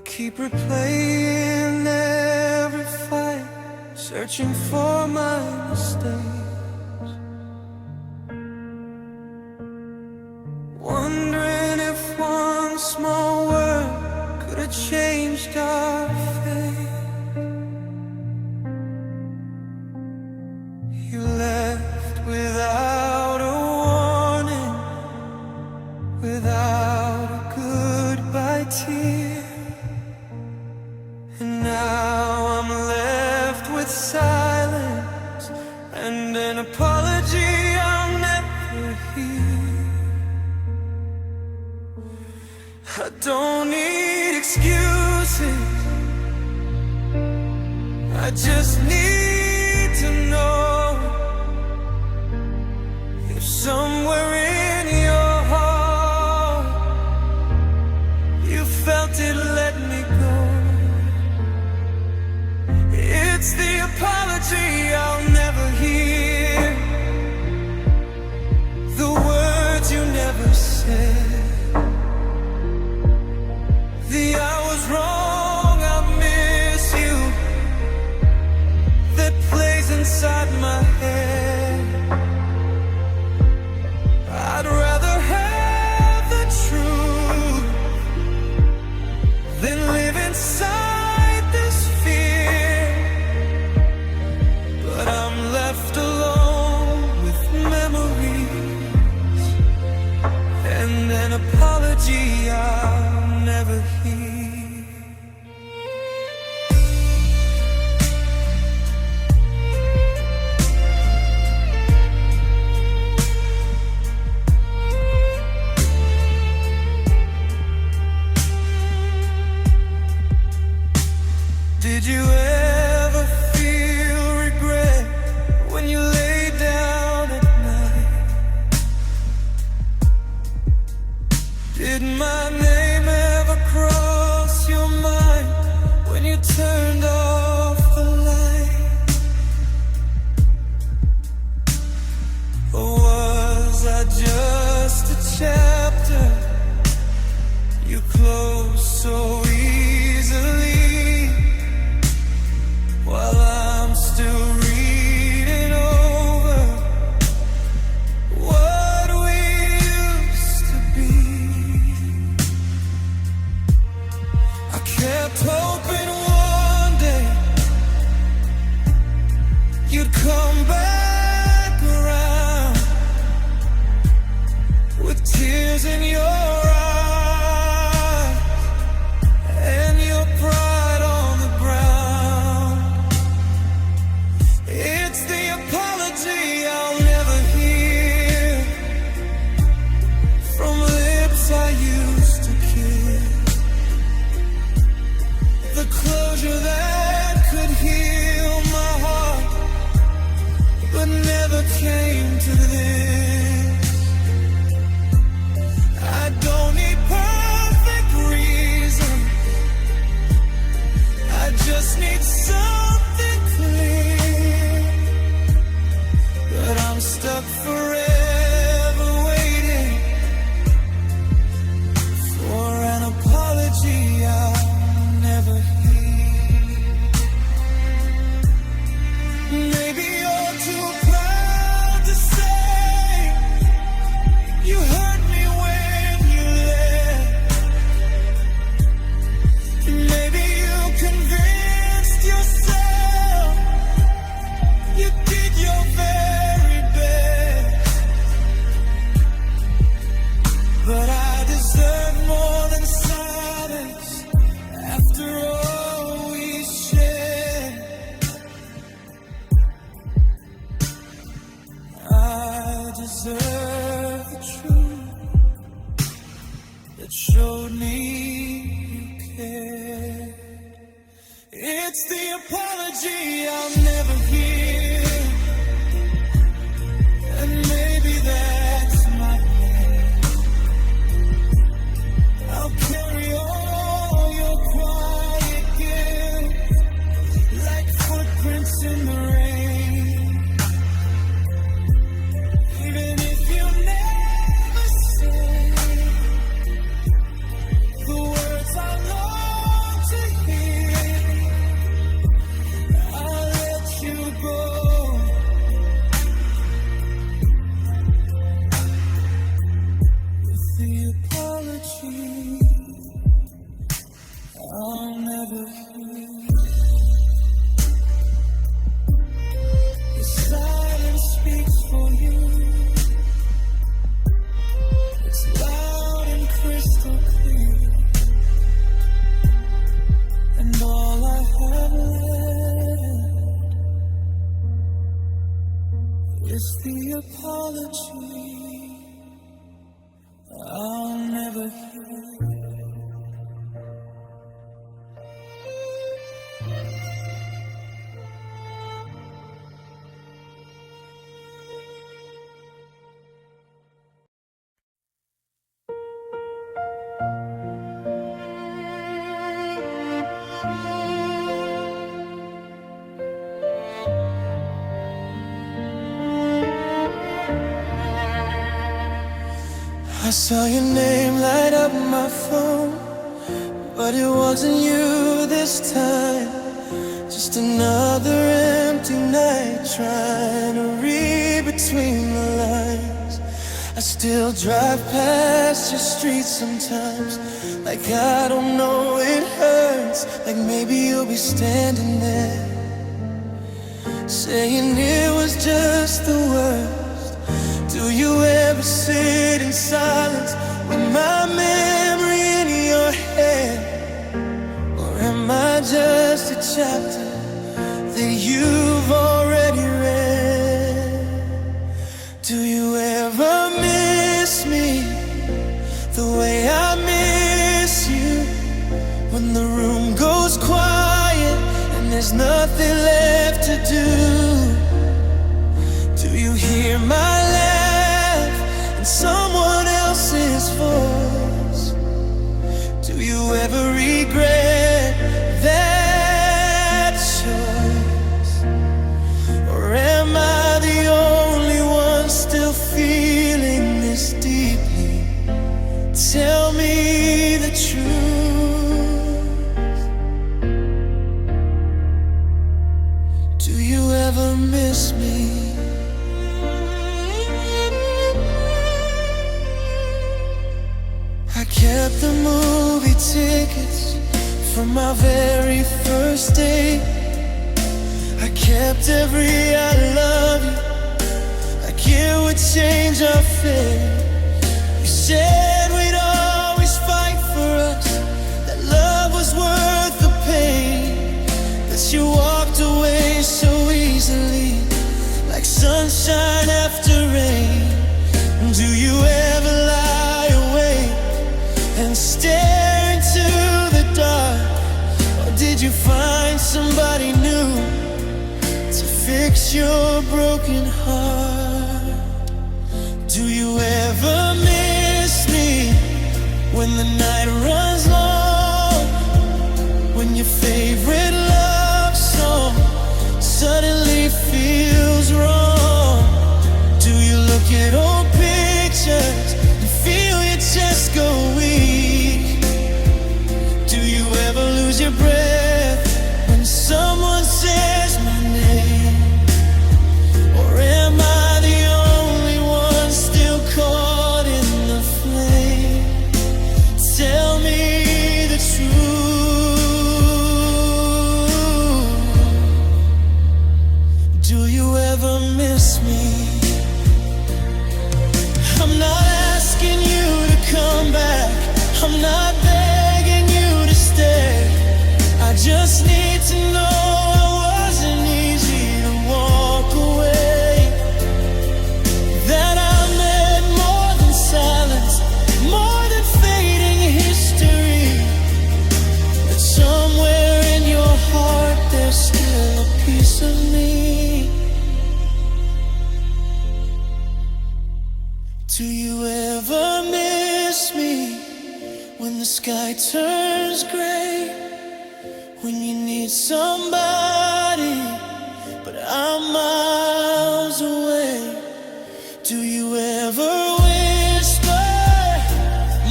keep replaying every fight, searching for my mistakes, wondering if one small word could have changed our fate. You left without a warning, without a goodbye tear. And now I'm left with silence and an apology I'll never hear. I don't need excuses, I just need to know if somewhere in your heart you felt it let me go. It's the apology I'll never hear, the words you never said, the I was wrong, I miss you that plays inside my head. I'd rather have the truth than live inside this fear. But I'm left alone with memories and an apology I'll never hear. Did you ever feel regret when you lay down at night? Did my name ever cross your mind when you turned off the light? Or was I just a chapter you closed so easily, while I'm still reading over what we used to be? I kept hoping one day you'd come back around with tears in your eyes and your pride on the ground. It's the apology I'll never hear from lips I used to kiss, the closure that could heal my heart but never came to this. I don't need perfect reason, I just need something clear. But I'm stuck forever waiting for an apology I'll never hear. Maybe you're too proud to say you hurt me when you left. Maybe you convinced yourself you did your very best. But I deserve more than silence after all we shared. I deserve the truth that showed me you cared. It's the apology I'll never hear, and maybe that's my plan. I'll carry all your quiet guilt like footprints in the rain. Even if you never say the words I long I'll never hear. The silence speaks for you. It's loud and crystal clear. And all I have left is the apology I'll never hear. I saw your name light up my phone, but it wasn't you this time. Just another empty night, trying to read between the lines. I still drive past your street sometimes, like I don't know it hurts, like maybe you'll be standing there, saying it was just the worst. Do you ever sit in silence with my memory in your head? Or am I just a chapter that you've already read? Do you ever miss me the way I miss you? When the room goes quiet and there's nothing left to do. Do you hear my laugh in someone else's voice? Do you ever regret that choice? Or am I the only one still feeling this deeply? Tell me the truth. Do you ever miss me? I kept the movie tickets from my very first date. I kept every I love you, like it would change our fate. You said we'd always fight for us, that love was worth the pain. But you walked away so easily, like sunshine after rain. Do you ever lie awake and stare into the dark? Or did you find somebody new to fix your broken heart? Do you ever miss me when the night runs long? When your favorite love song suddenly feels wrong? Do you look at old pictures and feel your chest go weak? Do you ever lose your breath when someone says my name? Or am I the only one still caught in the flame? Tell me the truth. Do you ever miss me? I'm not asking you to come back, I'm not begging you to stay. I just need to know it wasn't easy to walk away, that I meant more than silence, more than fading history, that somewhere in your heart there's still a piece of me. Do you ever miss me when the sky turns gray? When you need somebody, but I'm miles away? Do you ever whisper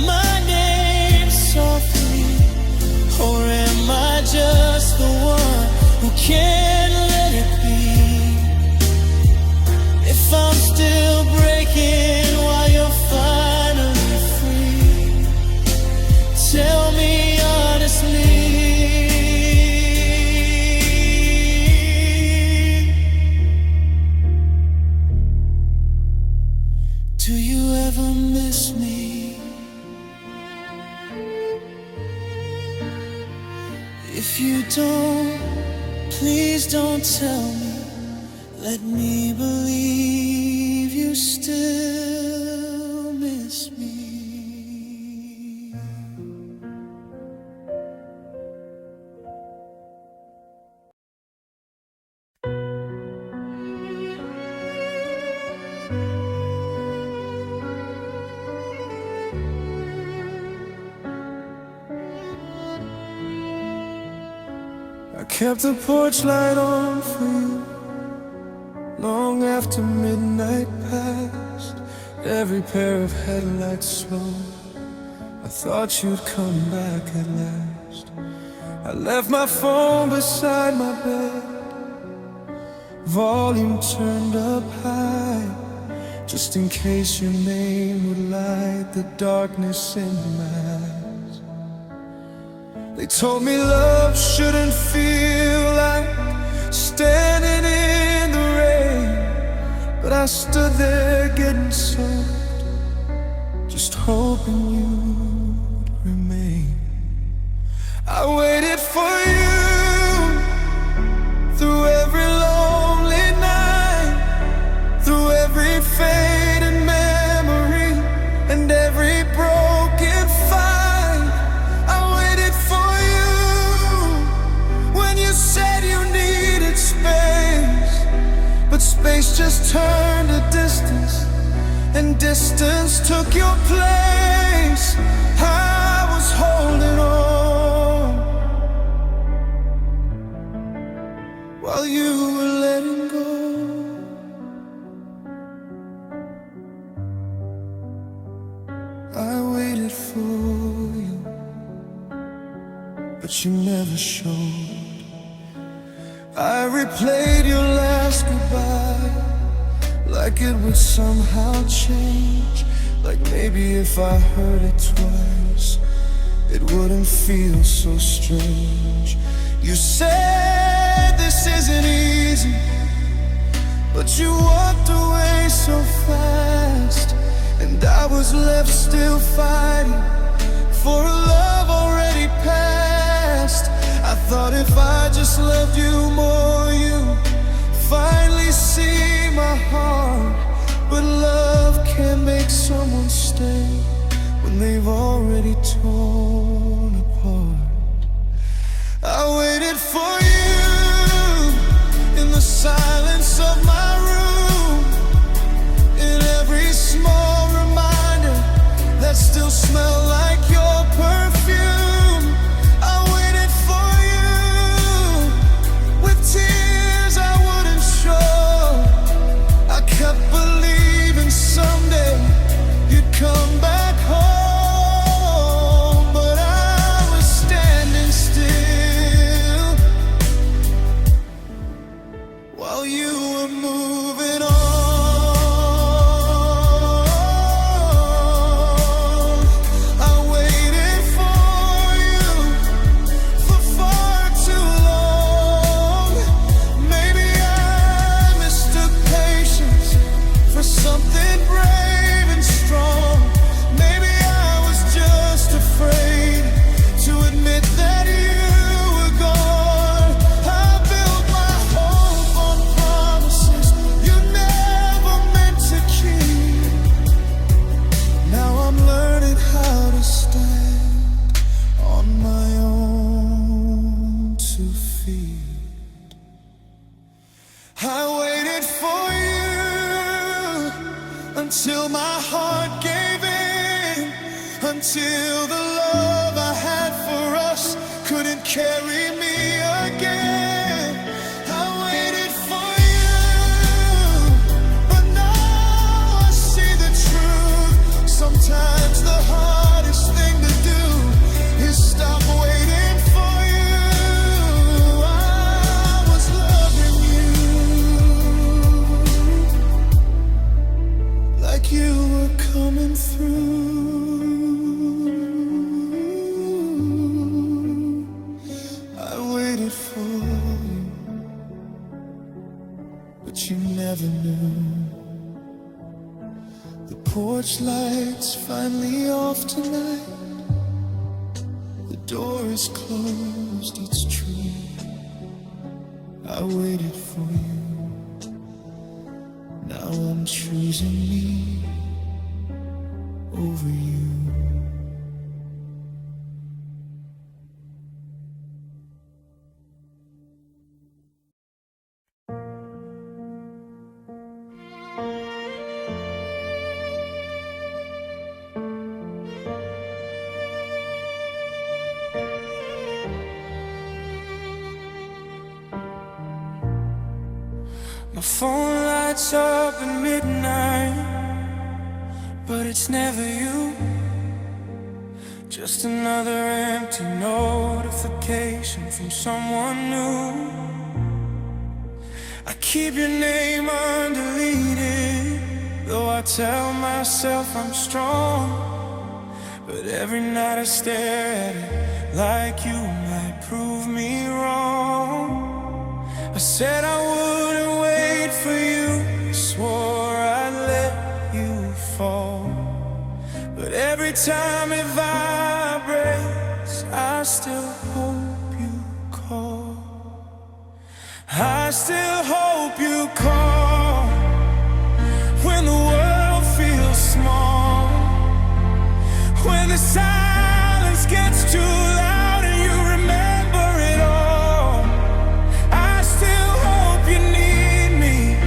my name softly? Or am I just the one who can't let it be? If I'm still breaking while you're finally free, tell me honestly. If you don't, please don't tell me. Let me believe you still miss me. I kept the porch light on for you long after midnight passed. Every pair of headlights slow. I thought you'd come back at last. I left my phone beside my bed, volume turned up high, just in case your name would light the darkness in my eyes. They told me love shouldn't feel like standing in the rain, but I stood there getting soaked, just hoping you'd remain. I waited for you through every lonely night, through every faded memory and every broken fight. I waited for you when you said you needed space, but space just turned to distance, and distance took your place. I was holding on while you were letting go. I waited for you, but you never showed. I replayed your last goodbye, like it would somehow change, like maybe if I heard it twice, it wouldn't feel so strange. You said this isn't easy, but you walked away so fast, and I was left still fighting for a love already past. I thought if I just loved you more, you'd finally see my heart. But love can't make someone stay when they've already torn apart. I waited for you in the silence of my room, in every small reminder that still smelled like your perfume. I waited for you with tears I wouldn't show. I kept believing someday you'd come back home, but I was standing still while you were moving on. I waited for you for far too long. Maybe I mistook patience for something brave and strong. Maybe I was just afraid to admit that you were gone. I built my hope on promises you never meant to keep. Now I'm learning how to stand on my own 2 feet. I waited for you until my heart gave in, until the love I had for us couldn't carry me again. I waited for you, but now I see the truth. Sometimes the hardest thing to do is stop waiting for you. I was loving you like you were coming through. I waited for you, but you never knew. The porch lights finally off tonight. The door is closed, it's I waited for you. Now I'm choosing me over you. My phone lights up at midnight, but it's never you. Just another empty notification from someone new. I keep your name undeleted, though I tell myself I'm strong. But every night I stare at it like you might prove me wrong. I said I wouldn't wait for you, swore I'd let you fall. But every time it vibrates, I still hope you call. I still hope you call when the world feels small, when the silence gets too loud and you remember it all. I still hope you need me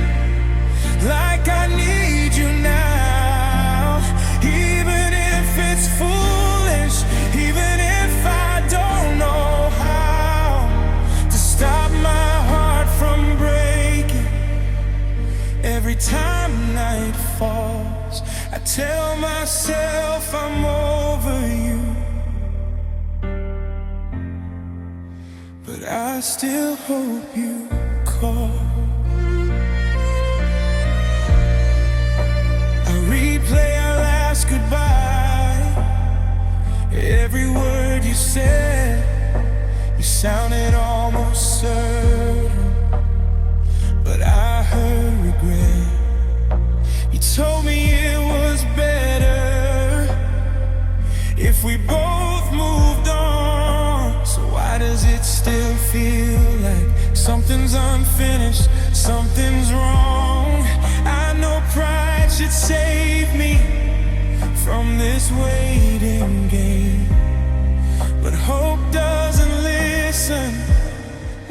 like I need you now, even if it's foolish, even if I don't know how to stop my heart from breaking. Every time night falls, I tell myself I'm over you, but I still hope you call. I replay our last goodbye. Every word you said, you sounded almost certain, but I heard regret. You told me it was better if we both moved on. So why does it still feel like something's unfinished, something's wrong? I know pride should save me from this waiting game, but hope doesn't listen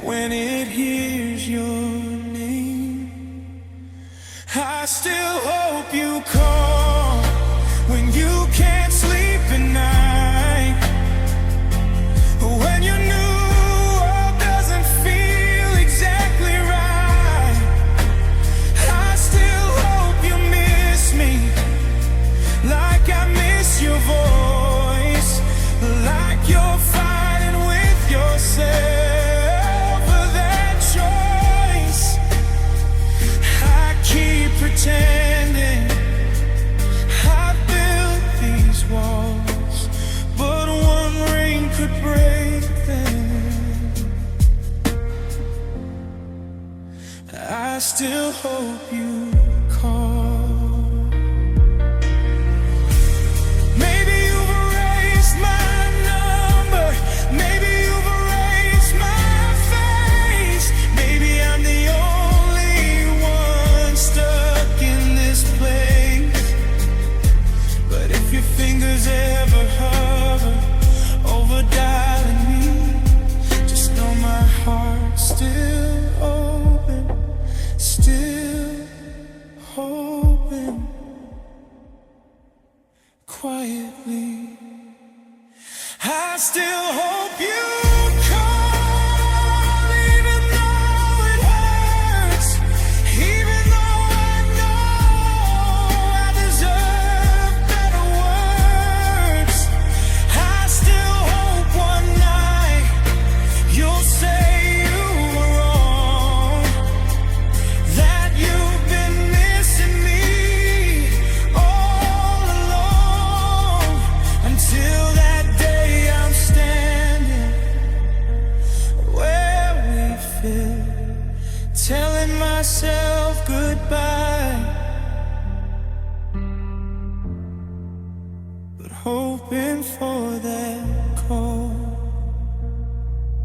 when it hears your name. I still hope you call when you can't sleep at night, when your new world doesn't feel exactly right. I still hope you miss me like I miss your voice, like you're fighting with yourself for that choice. I keep pretending I built these walls, but one rain could break them. I still hope you call. Maybe you've erased my number, maybe you've erased my face, maybe I'm the only one stuck in this place. But if your fingers ever hover over dialing me, just know my heart's still open, still hoping quietly. I still hope you call, even though it hurts, even though I know I deserve better words. I still hope one night you'll say you were wrong, that you've been missing me all along, until that day I'm standing where we fit, telling myself goodbye, but hoping for that call.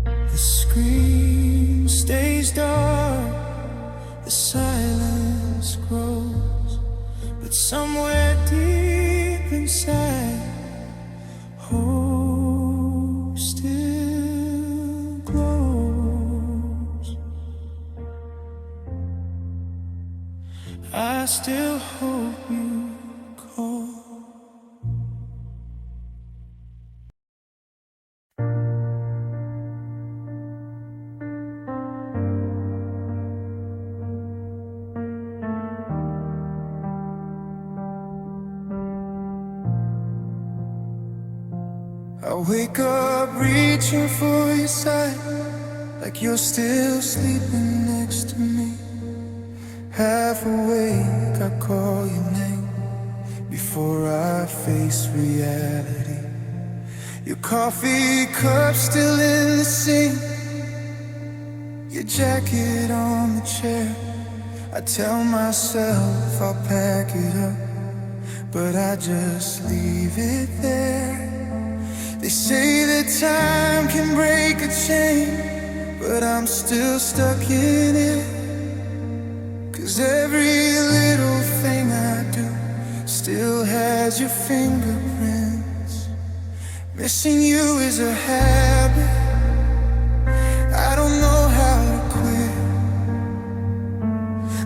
The screen stays dark, the silence grows, but somewhere deep inside, hope still glows. I still hope you call. I wake up reaching for your side, like you're still sleeping next to me. Half awake, I call your name before I face reality. Your coffee cup still in the sink, your jacket on the chair. I tell myself I'll pack it up, but I just leave it there. They say that time can break a chain, but I'm still stuck in it. 'Cause every little thing I do still has your fingerprints. Missing you is a habit I don't know how to quit.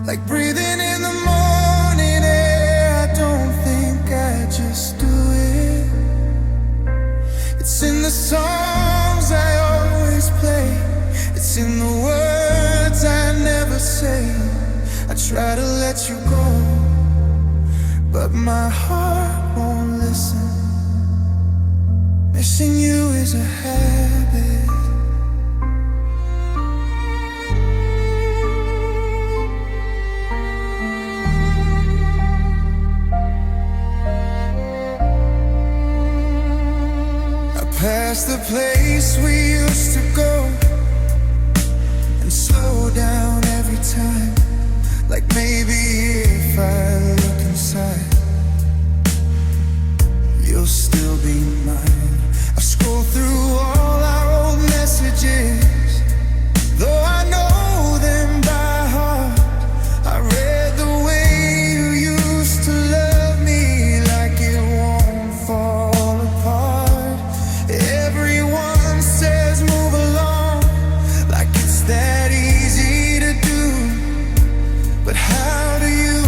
Like breathing in the morning air, I don't think I just do it. It's in the songs I always play, it's in the words I never say. I try to let you go, but my heart won't listen. Missing you is a habit. Past the place we used to go and slow down every time. Like maybe if I look inside, you'll still be mine. I've scrolled through all our old messages, though I know them by heart. I read the way you used to love me, like it won't fall apart. Everyone says move along, like it's that easy to do. But how do you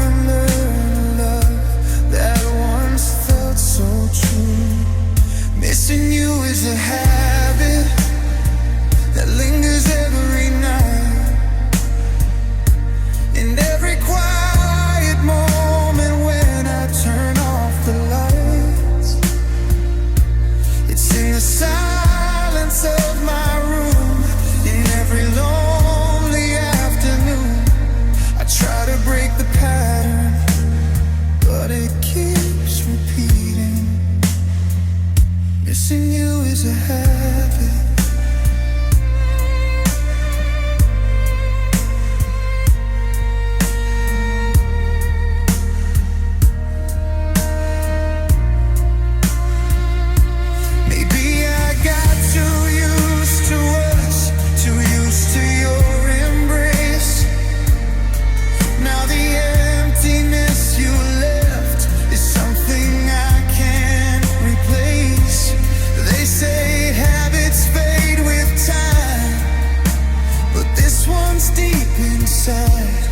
unlearn a love that once felt so true? Missing you is a habit that lingers every night. In every quiet moment when I turn off the lights, it's in the silence of my room. In every lonely afternoon, I try to break the pattern, but it keeps repeating. Missing you is a habit. Maybe I got too used to us, too used to your embrace. Now the emptiness you left is something I can't replace. They say habits fade with time, but this one's deep inside.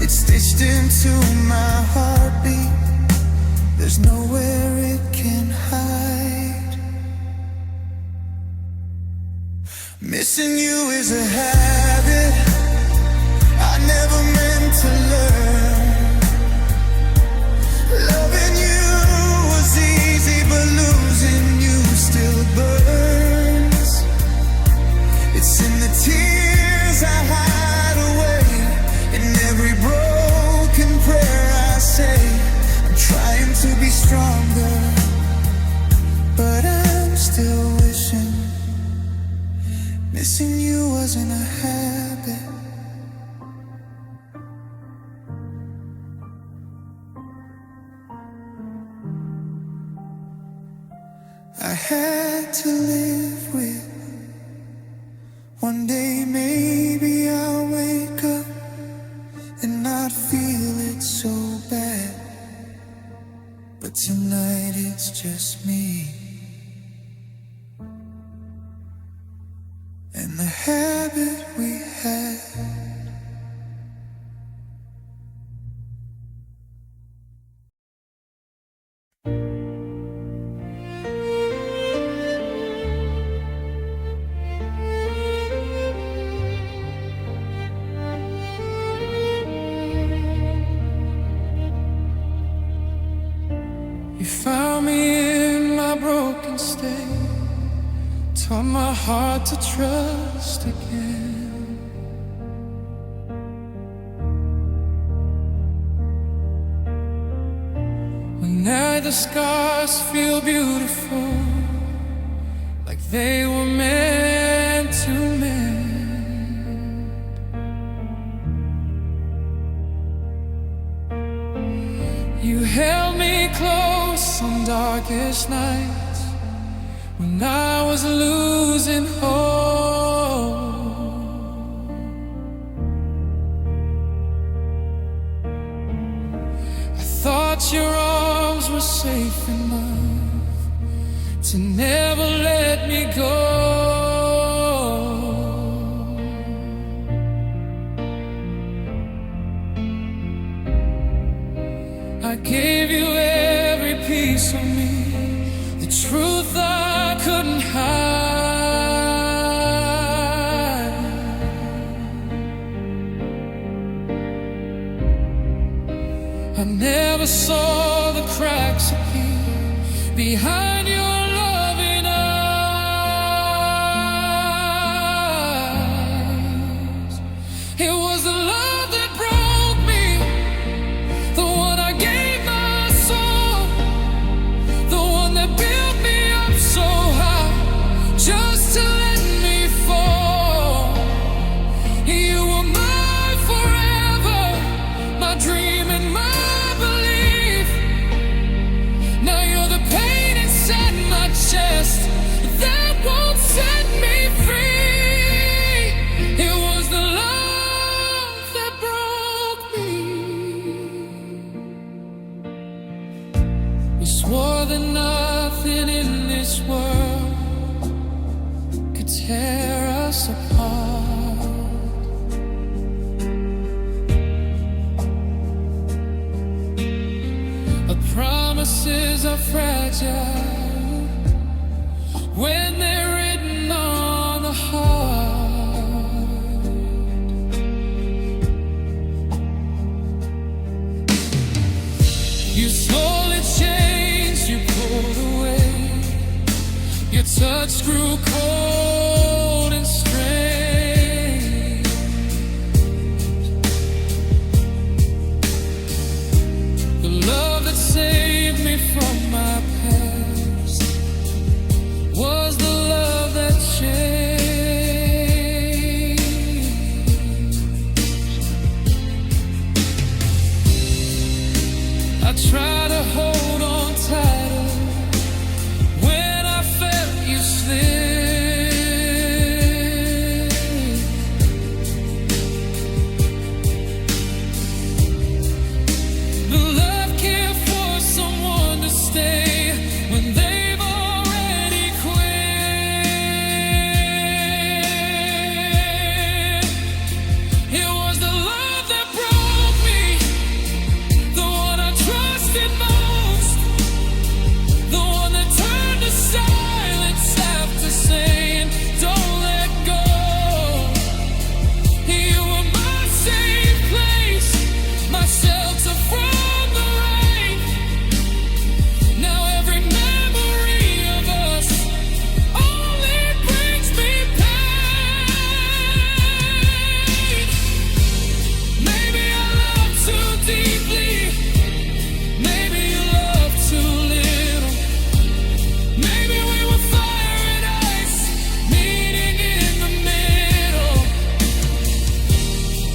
It's stitched into my heartbeat. There's nowhere it can hide. Missing you is a habit I never meant to learn. Loving you was easy, but losing you still burns. It's in the tears I hide away, in every broken prayer I say. I'm trying to be stronger, but I'm still wishing. Missing you wasn't a habit. I had to live with. One day maybe I'll wake up and the habit we had. You found me in my broken state, taught my heart to trust again. When now the scars feel beautiful, like they were meant to mend. You held me close on darkest nights when I was losing hope. I thought your arms were safe enough to never let me go. I gave you every piece of me, the truth I couldn't hide. I never saw the cracks appear behind your loving eyes. It was the love that broke me, the one I gave my soul, the one that built me up so high just to let me fall. You were mine forever, my dream and my belief. Now you're the pain inside my chest that won't set me free. It was the love that broke me. We swore that nothing in this world could tear us apart. But promises are fragile when they're written on the heart. You slowly changed, you pulled away, your touch grew cold and strange. The love that saved me from my past was the love that changed. I try to hold on tighter when I felt you slip. But love can't force someone to stay when they've already quit. It was the love that broke me, the one I trusted most, the one that turned to silence after saying, don't let go. You were my safe place, my shelter from the rain. Now every memory of us only brings me pain. Maybe I love too deeply, maybe you love too little. Maybe we were fire and ice, meeting in the middle.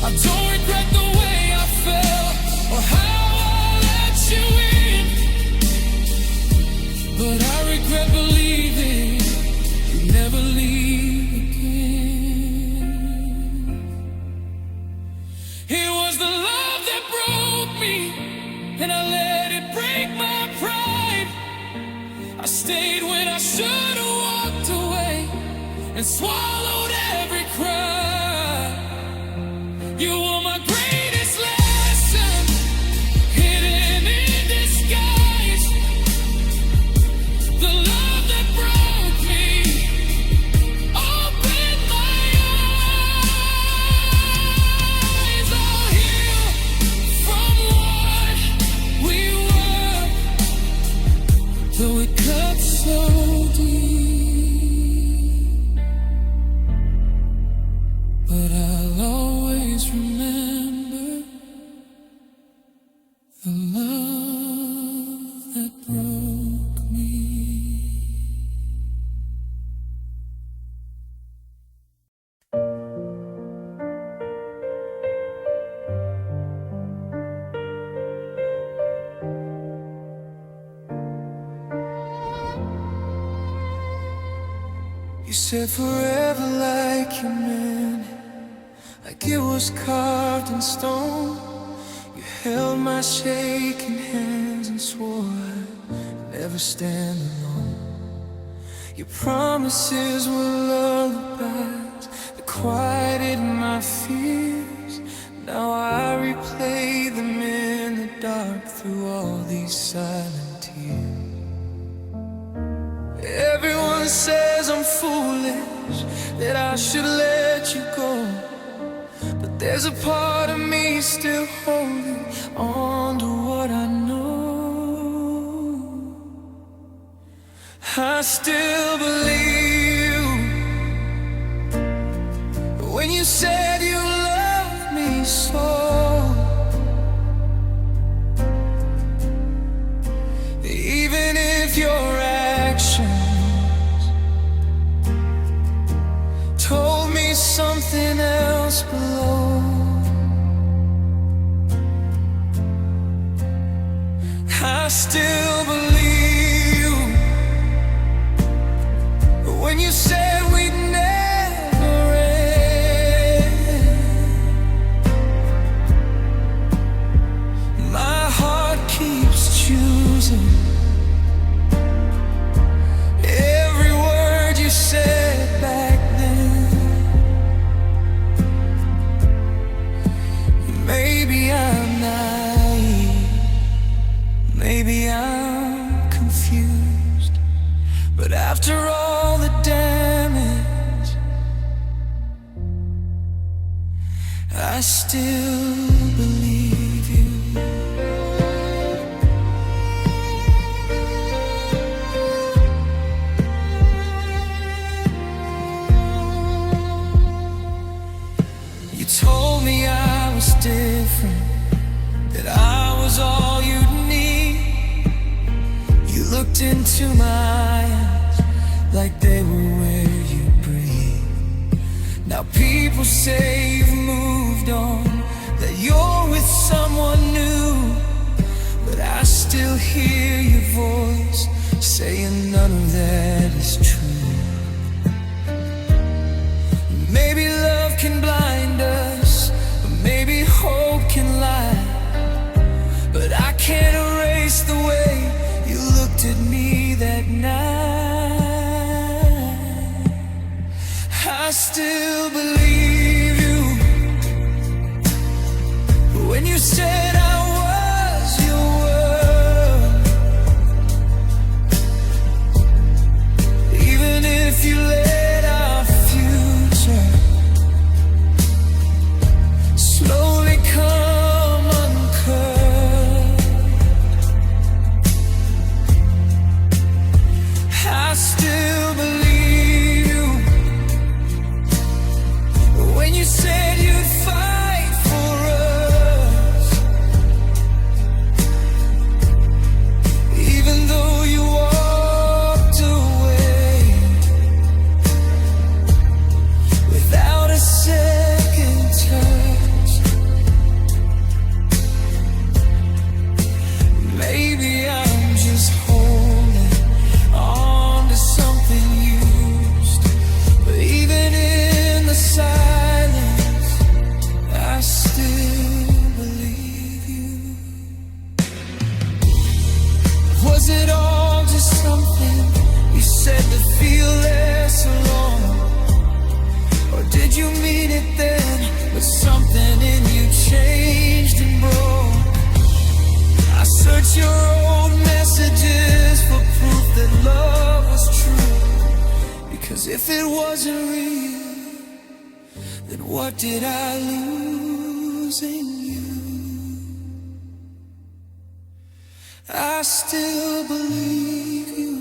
I don't regret the way I felt or how I let you in, but I regret believing you'd never leave again. It was the love that broke me, and I let it break my pride. I stayed when I should have walked away and swallowed every You said forever like you meant it, like it was carved in stone. You held my shaking hands and swore I'd never stand alone. Your promises were lullabies that quieted my fears. Now I replay them in the dark through all these silent tears. Everyone says I'm foolish, that I should let you go, but there's a part of me still holding on to what I know. I still believe you when you said you loved me so. Even if your actions told me something else below, I still believe you when you said we'd never end. My heart keeps choosing every word you said back then. Maybe I'm naive, maybe I'm confused, but after all the damage, I still believe you. You told me I was different, that I was all you'd need. You looked into my eyes like they were where you breathe. Now people say you've moved on, that you're with someone new, but I still hear your voice saying none of that is true. Maybe love can blind us, or maybe hope can lie, but I can't erase the way you looked at me that night. I still believe you when you said I was your world. Even if you let our future slowly come uncurled, I still believe you when you said you'd fight for us. Even though you walked away without a second touch, maybe I'm just holding on to something used, but even in the silence, I still believe you. Was it all just something you said to feel less alone? Or did you mean it then, but something in you changed and broke? I searched your old messages for proof that love was true, because if it wasn't real, then what did I lose in you? I still believe you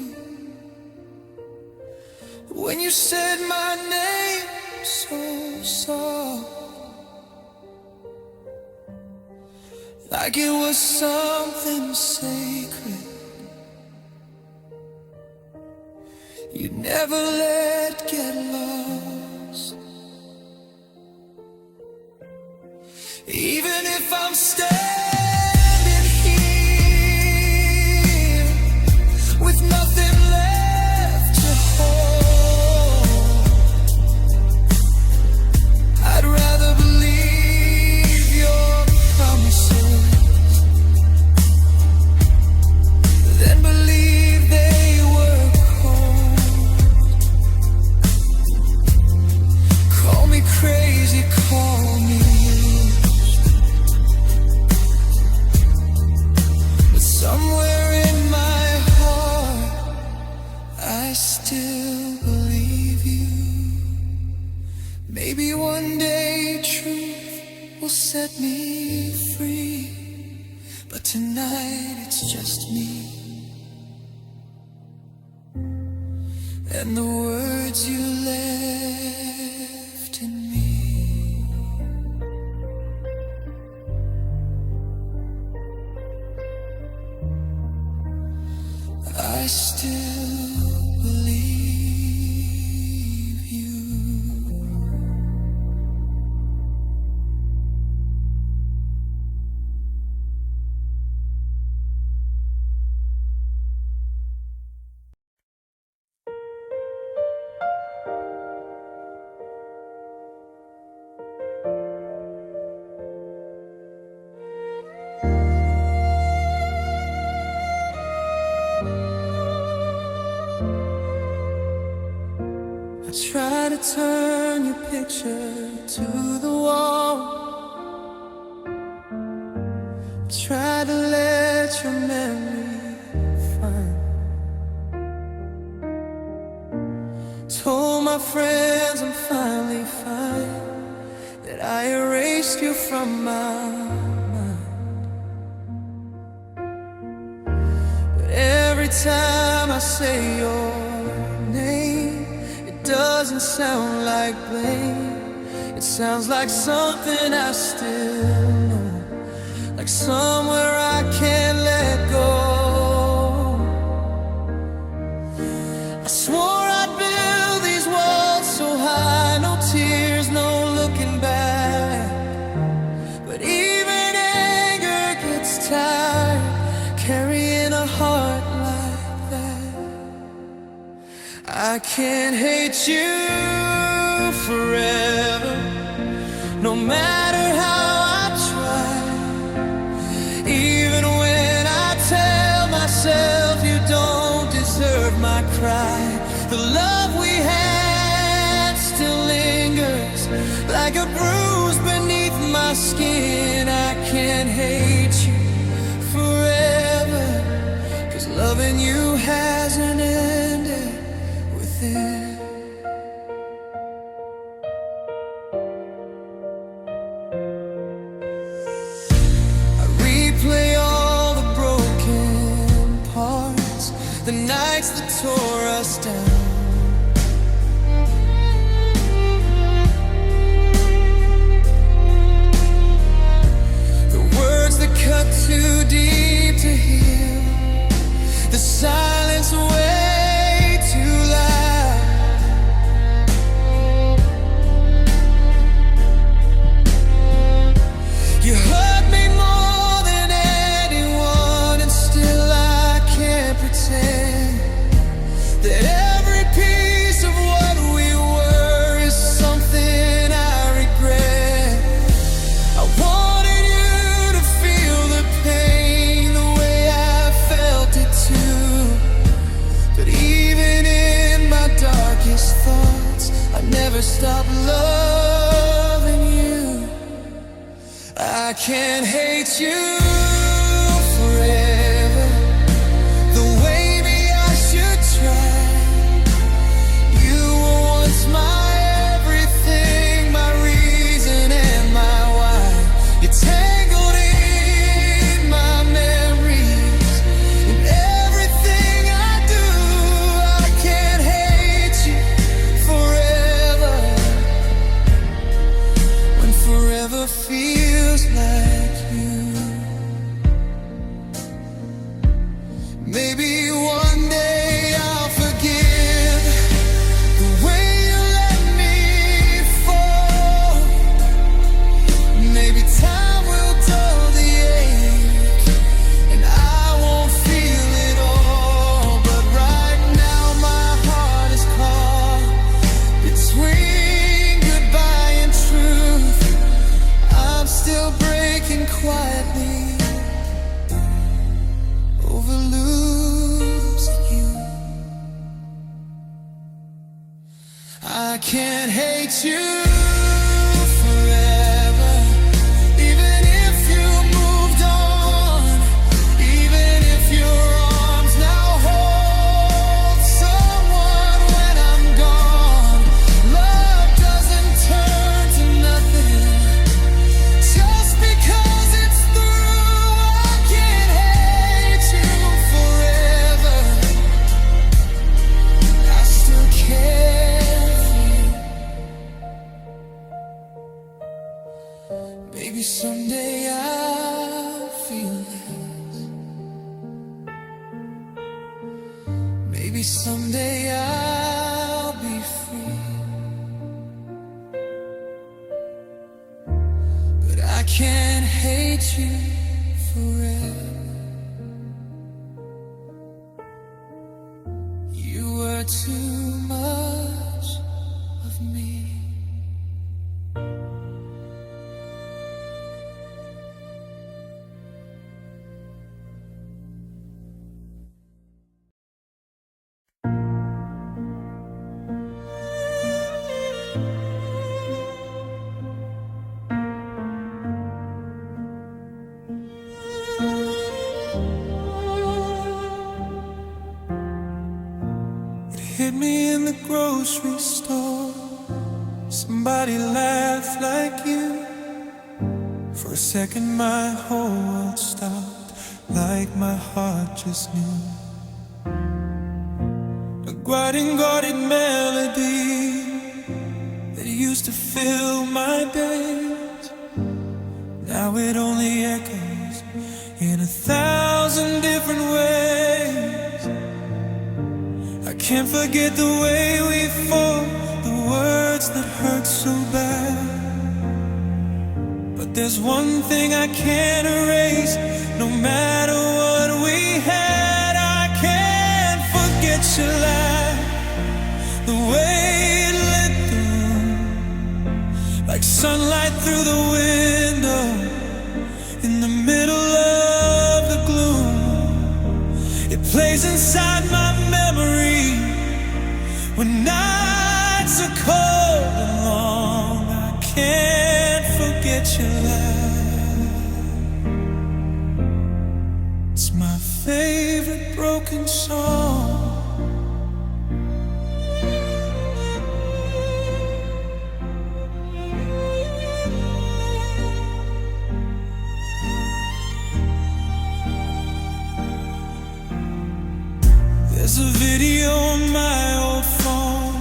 when you said my name so soft, like it was something sacred. You'd never let get lost. Even if I'm standing here with nothing left to hold, Maybe one day truth will set me free, but tonight it's just me and the words you left in me. I still believe you. I try to turn your picture to the wall, try to let your memory find. Told my friends I'm finally fine, that I erased you from my mind. But every time I say your name, it doesn't sound like blame. It sounds like something I still know, like somewhere I can't let go. I swore I'd build these walls so high, no tears, no looking back. But even anger gets tired, carrying a heart like that. I can't hate you forever, no matter how I try. Even when I tell myself you don't deserve my cry, the love we had still lingers like a bruise beneath my skin. I can't hate you forever, 'cause loving you hasn't ended within. Replay all the broken parts, the nights that tore us down. The words that cut too deep to heal, the silence way too loud. You hurt me more than anyone, and still I can't pretend that every piece of what we were is something I regret. I wanted you to feel the pain the way I felt it too. But even in my darkest thoughts, I never stopped loving you. I can't hate you forever, though maybe I should try. You were once my everything, my reason and my why. You're tangled in my memories, in everything I do. I can't hate you forever, when forever feels like you. Maybe one day I'll forgive the way you let me fall. Maybe time will dull the ache, and I won't feel it all. But right now my heart is caught between goodbye and truth. I'm still breaking quietly over losing you. I can't hate you forever, even if you moved on, even if your arms now hold someone when I'm gone. Love doesn't turn Maybe someday I'll feel less. Maybe someday I'll be free. But I can't hate you forever. You were too much of me. Hit me in the grocery store. Somebody laughed like you. For a second my whole world stopped, like my heart just knew. A guarded melody that used to fill my days, now it only echoes in 1,000 different ways. I can't forget the way we fought, the words that hurt so bad. But there's one thing I can't erase. No matter what we had, I can't forget your laugh, the way it lit the room like sunlight through the window in the middle of the gloom. It plays inside my memory when nights are cold and long. I can't forget your laugh. It's my favorite broken song. There's a video on my old phone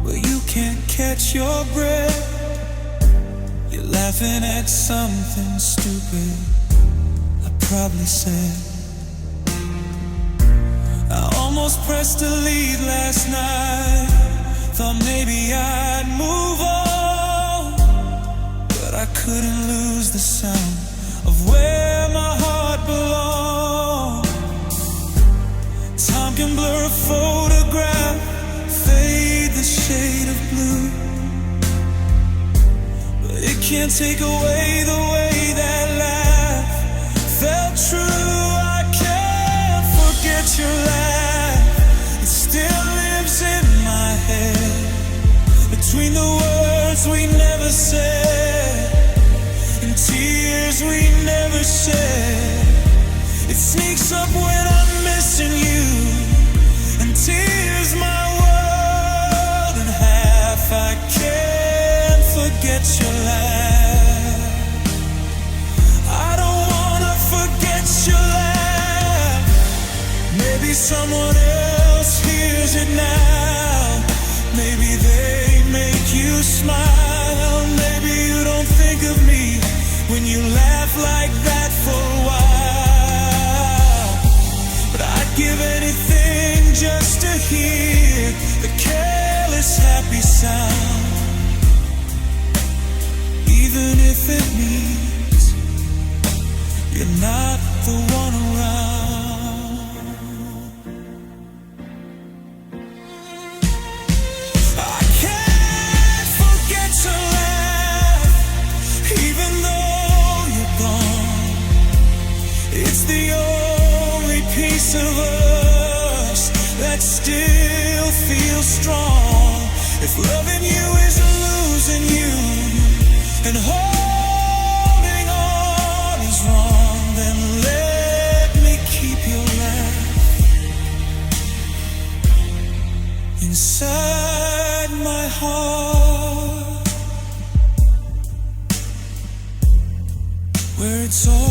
where you can't catch your breath. You're laughing at something stupid I probably said. I almost pressed delete last night, thought maybe I'd move on, but I couldn't lose the sound of where my heart belonged. Time can blur a photograph, fade the shade of blue, but it can't take away the way that laugh felt true. I can't forget your laugh. It still lives in my head, between the words we never said and tears we never shed. It sneaks up when I'm missing you, and tears my world in half. I can't forget your laugh. I don't wanna forget your laugh. Maybe someone else hears it now. Maybe they make you smile. Maybe you don't think of me when you laugh like that for a while. But I'd give anything just to hear the careless happy sound, even if it means you're not the one around. I can't forget your laugh, even though you're gone. It's the only piece of us that still feels strong. If loving you is losing you and holding on is wrong, then let me keep your laugh inside my heart, where it's all